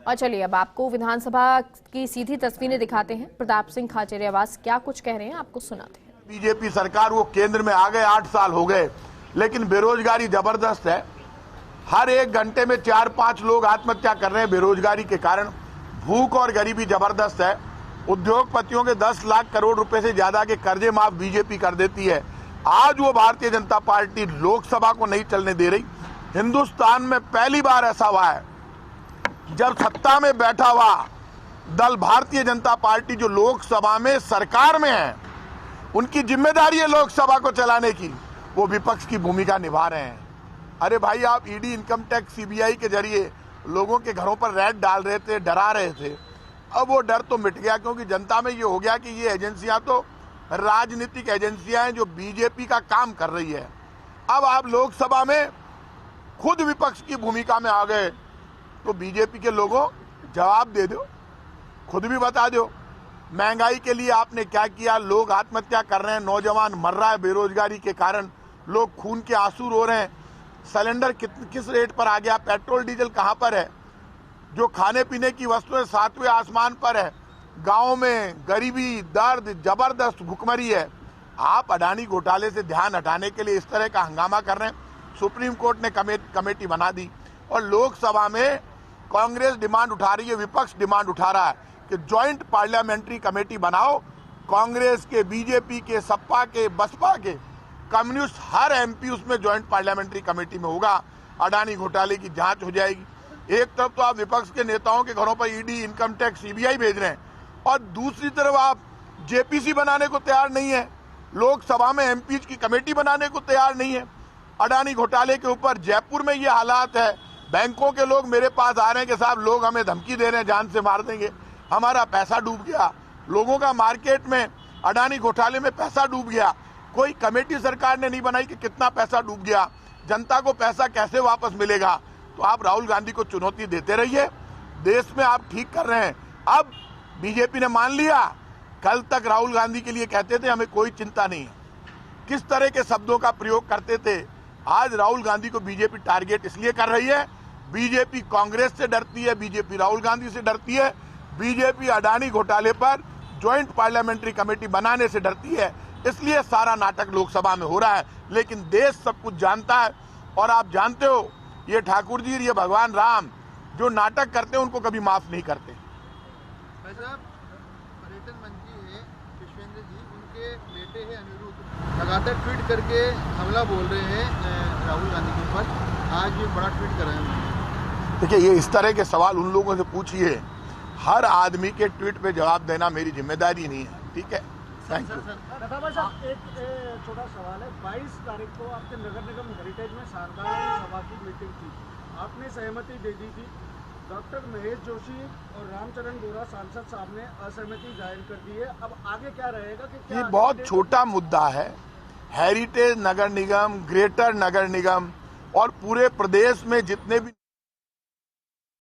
और चलिए अब आपको विधानसभा की सीधी तस्वीरें दिखाते हैं। प्रताप सिंह खाचरियावास क्या कुछ कह रहे हैं आपको सुनाते हैं। बीजेपी सरकार वो केंद्र में आ गए, 8 साल हो गए, लेकिन बेरोजगारी जबरदस्त है। हर 1 घंटे में 4-5 लोग आत्महत्या कर रहे हैं बेरोजगारी के कारण। भूख और गरीबी जबरदस्त है। उद्योगपतियों के 10 लाख करोड़ रुपए से ज्यादा के कर्जे माफ बीजेपी कर देती है। आज वो भारतीय जनता पार्टी लोकसभा को नहीं चलने दे रही। हिंदुस्तान में पहली बार ऐसा हुआ है जब सत्ता में बैठा हुआ दल भारतीय जनता पार्टी जो लोकसभा में सरकार में है, उनकी जिम्मेदारी है लोकसभा को चलाने की, वो विपक्ष की भूमिका निभा रहे हैं। अरे भाई, आप ईडी, इनकम टैक्स, सीबीआई के जरिए लोगों के घरों पर रेड डाल रहे थे, डरा रहे थे। अब वो डर तो मिट गया, क्योंकि जनता में ये हो गया कि ये एजेंसियां तो राजनीतिक एजेंसियां हैं जो बीजेपी का काम कर रही है। अब आप लोकसभा में खुद विपक्ष की भूमिका में आ गए, तो बीजेपी के लोगों जवाब दे दो, खुद भी बता दो महंगाई के लिए आपने क्या किया। लोग आत्महत्या कर रहे हैं, नौजवान मर रहा है बेरोजगारी के कारण, लोग खून के आंसू रो रहे हैं। सिलेंडर किस रेट पर आ गया, पेट्रोल डीजल कहां पर है, जो खाने पीने की वस्तुएं 7वें आसमान पर है। गांव में गरीबी, दर्द, जबरदस्त भुखमरी है। आप अडानी घोटाले से ध्यान हटाने के लिए इस तरह का हंगामा कर रहे हैं। सुप्रीम कोर्ट ने कमेटी बना दी और लोकसभा में कांग्रेस डिमांड उठा रही है, विपक्ष डिमांड उठा रहा है कि ज्वाइंट पार्लियामेंट्री कमेटी बनाओ। कांग्रेस के, बीजेपी के, सपा के, बसपा के, कम्युनिस्ट, हर एमपी उसमें ज्वाइंट पार्लियामेंट्री कमेटी में होगा। अडानी घोटाले की जांच हो जाएगी। एक तरफ तो आप विपक्ष के नेताओं के घरों पर ईडी, इनकम टैक्स, सीबीआई भेज रहे हैं, और दूसरी तरफ आप जेपीसी बनाने को तैयार नहीं है, लोकसभा में एमपी की कमेटी बनाने को तैयार नहीं है। अडानी घोटाले के ऊपर जयपुर में ये हालात है, बैंकों के लोग मेरे पास आ रहे हैं कि साहब लोग हमें धमकी दे रहे हैं, जान से मार देंगे, हमारा पैसा डूब गया। लोगों का मार्केट में अडानी घोटाले में पैसा डूब गया। कोई कमेटी सरकार ने नहीं बनाई कि कितना पैसा डूब गया, जनता को पैसा कैसे वापस मिलेगा। तो आप राहुल गांधी को चुनौती देते रहिए, देश में आप ठीक कर रहे हैं। अब बीजेपी ने मान लिया, कल तक राहुल गांधी के लिए कहते थे हमें कोई चिंता नहीं है, किस तरह के शब्दों का प्रयोग करते थे। आज राहुल गांधी को बीजेपी टारगेट इसलिए कर रही है, बीजेपी कांग्रेस से डरती है, बीजेपी राहुल गांधी से डरती है, बीजेपी अडानी घोटाले पर ज्वाइंट पार्लियामेंट्री कमेटी बनाने से डरती है। इसलिए सारा नाटक लोकसभा में हो रहा है, लेकिन देश सब कुछ जानता है। और आप जानते हो, ये ठाकुर जी, ये भगवान राम जो नाटक करते हैं उनको कभी माफ नहीं करते। पर्यटन मंत्री है विश्वेंद्र जी, उनके बेटे हैं अनिरुद्ध, लगातार ट्वीट करके हमला बोल रहे हैं राहुल गांधी के ऊपर। आज भी बड़ा ट्वीट कर रहे हैं। देखिए, ये इस तरह के सवाल उन लोगों से पूछिए। हर आदमी के ट्वीट पे जवाब देना मेरी जिम्मेदारी नहीं है, ठीक है। Thank you. एक छोटा सवाल है, 22 तारीख को आपके नगर निगम हेरिटेज में शारदा सभा की मीटिंग थी, आपने सहमति दे दी थी। डॉक्टर महेश जोशी और रामचरण बोरा सांसद साहब ने असहमति जाहिर कर दी है। अब आगे क्या रहेगा कि क्या? ये बहुत छोटा मुद्दा है। हेरिटेज नगर निगम, ग्रेटर नगर निगम और पूरे प्रदेश में जितने भी